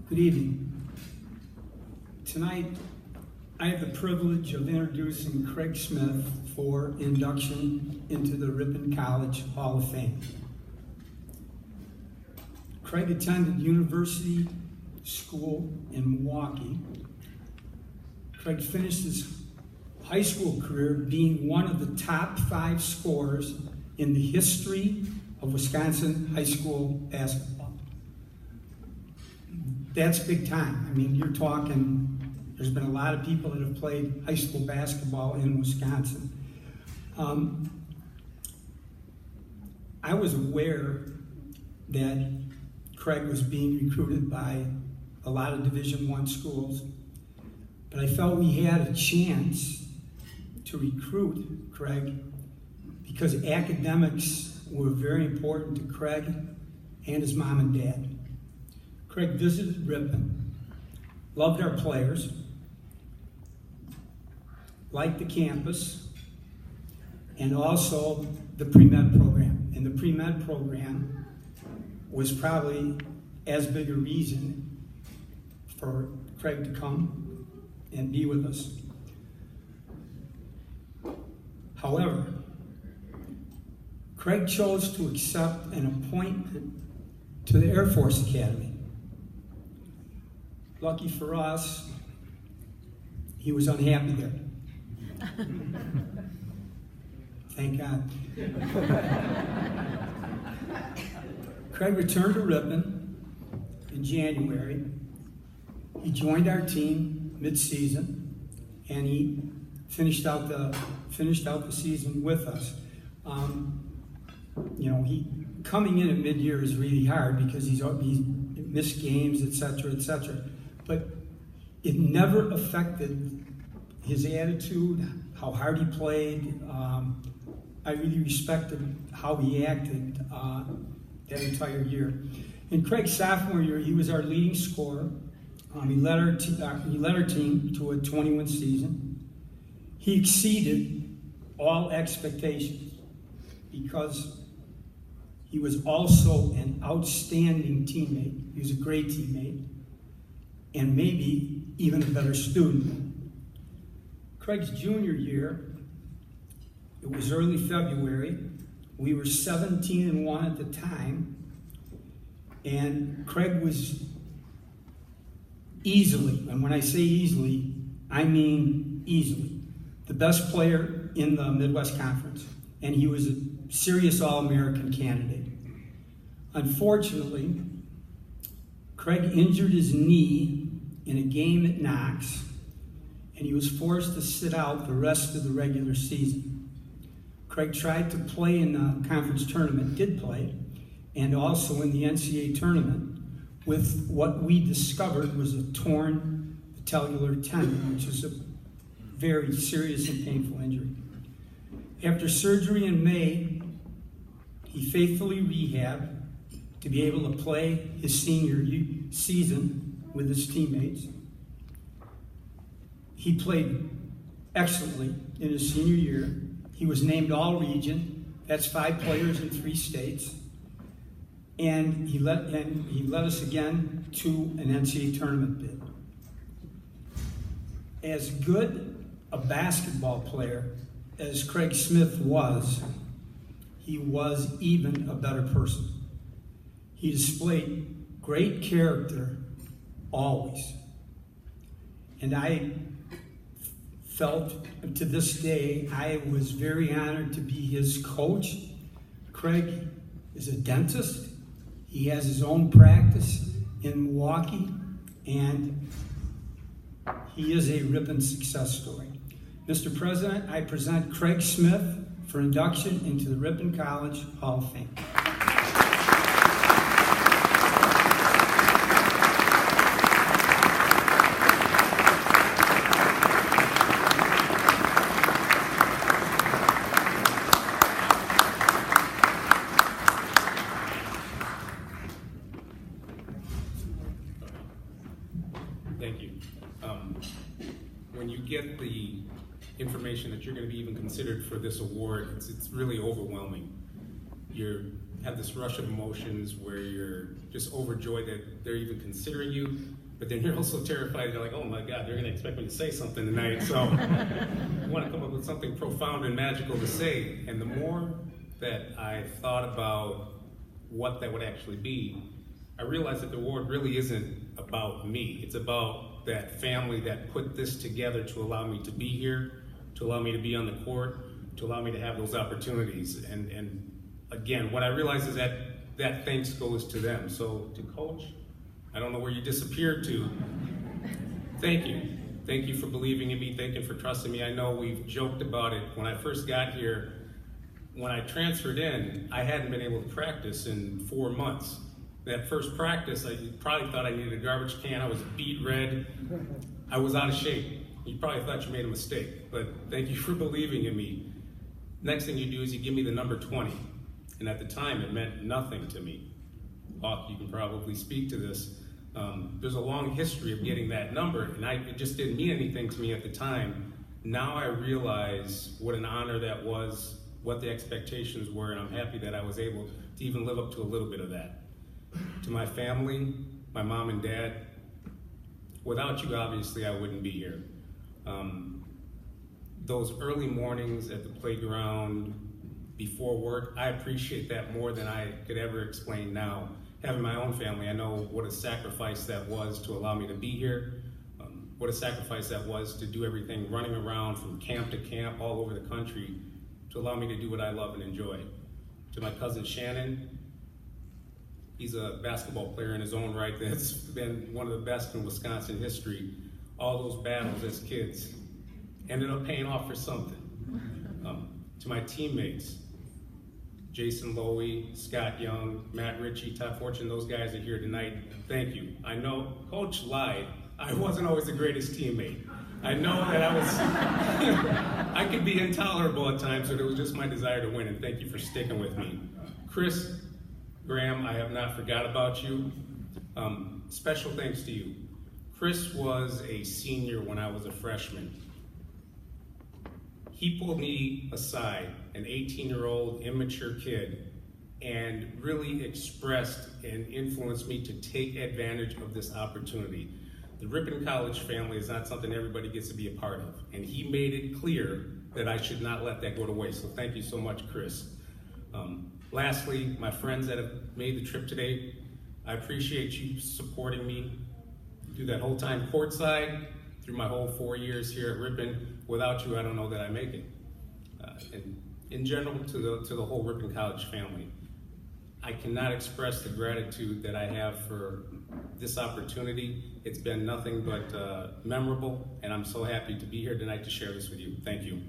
Good evening. Tonight, I have the privilege of introducing Craig Smith for induction into the Ripon College Hall of Fame. Craig attended University School in Milwaukee. Craig finished his high school career being one of the top 5 scorers in the history of Wisconsin high school basketball. That's big time. I mean, you're talking, there's been a lot of people that have played high school basketball in Wisconsin. I was aware that Craig was being recruited by a lot of Division I schools, but I felt we had a chance to recruit Craig because academics were very important to Craig and his mom and dad. Craig visited Ripon, loved our players, liked the campus, and also the pre-med program. And the pre-med program was probably as big a reason for Craig to come and be with us. However, Craig chose to accept an appointment to the Air Force Academy. Lucky for us, he was unhappy there. Thank God. Craig returned to Ripon in January. He joined our team mid-season, and he finished out the season with us. Coming in at mid-year is really hard because he's missed games, etc., etc. But it never affected his attitude, how hard he played. I really respected how he acted that entire year. In Craig's sophomore year, he was our leading scorer. He led our team to a 21 season. He exceeded all expectations because he was also an outstanding teammate. He was a great teammate, and maybe even a better student. Craig's junior year, it was early February. We were 17-1 at the time, and Craig was easily, and when I say easily, I mean easily, the best player in the Midwest Conference, and he was a serious All-American candidate. Unfortunately, Craig injured his knee in a game at Knox, and he was forced to sit out the rest of the regular season. Craig tried to play in the conference tournament, did play, and also in the NCAA tournament with what we discovered was a torn patellar tendon, which is a very serious and painful injury. After surgery in May, he faithfully rehabbed to be able to play his senior season with his teammates. He played excellently in his senior year. He was named All-Region. That's 5 players in 3 states. And he led us again to an NCAA tournament bid. As good a basketball player as Craig Smith was, he was even a better person. He displayed great character always. And I felt, to this day, I was very honored to be his coach. Craig is a dentist. He has his own practice in Milwaukee, and he is a Ripon success story. Mr. President, I present Craig Smith for induction into the Ripon College Hall of Fame. Thank you. When you get the information that you're going to be even considered for this award, it's really overwhelming. you have this rush of emotions where you're just overjoyed that they're even considering you, but then you're also terrified. You're like, oh my God, they're going to expect me to say something tonight. So you want to come up with something profound and magical to say. And the more that I thought about what that would actually be, I realized that the award really isn't about me. It's about that family that put this together to allow me to be here, to allow me to be on the court, to allow me to have those opportunities. And again, what I realize is that thanks goes to them. So to Coach, I don't know where you disappeared to. Thank you. Thank you for believing in me. Thank you for trusting me. I know we've joked about it. When I first got here, when I transferred in, I hadn't been able to practice in 4 months. That first practice, I probably thought I needed a garbage can. I was beet red. I was out of shape. You probably thought you made a mistake, but thank you for believing in me. Next thing you do is you give me the number 20. And at the time, it meant nothing to me. Hawk, you can probably speak to this. There's a long history of getting that number, and it just didn't mean anything to me at the time. Now I realize what an honor that was, what the expectations were, and I'm happy that I was able to even live up to a little bit of that. To my family, my mom and dad, without you, obviously, I wouldn't be here. Those early mornings at the playground, before work, I appreciate that more than I could ever explain now. Having my own family, I know what a sacrifice that was to allow me to be here, what a sacrifice that was to do everything, running around from camp to camp all over the country, to allow me to do what I love and enjoy. To my cousin Shannon, he's a basketball player in his own right that's been one of the best in Wisconsin history. All those battles as kids ended up paying off for something. To my teammates, Jason Lowy, Scott Young, Matt Ritchie, Todd Fortune, those guys are here tonight. Thank you. I know Coach lied. I wasn't always the greatest teammate. I know that I could be intolerable at times, but it was just my desire to win, and thank you for sticking with me. Chris, Graham, I have not forgot about you. Special thanks to you. Chris was a senior when I was a freshman. He pulled me aside, an 18-year-old immature kid, and really expressed and influenced me to take advantage of this opportunity. The Ripon College family is not something everybody gets to be a part of, and he made it clear that I should not let that go to waste, so thank you so much, Chris. Lastly, my friends that have made the trip today, I appreciate you supporting me through that whole time courtside, through my whole 4 years here at Ripon. Without you, I don't know that I make it. And in general, to the whole Ripon College family, I cannot express the gratitude that I have for this opportunity. It's been nothing but memorable, and I'm so happy to be here tonight to share this with you. Thank you.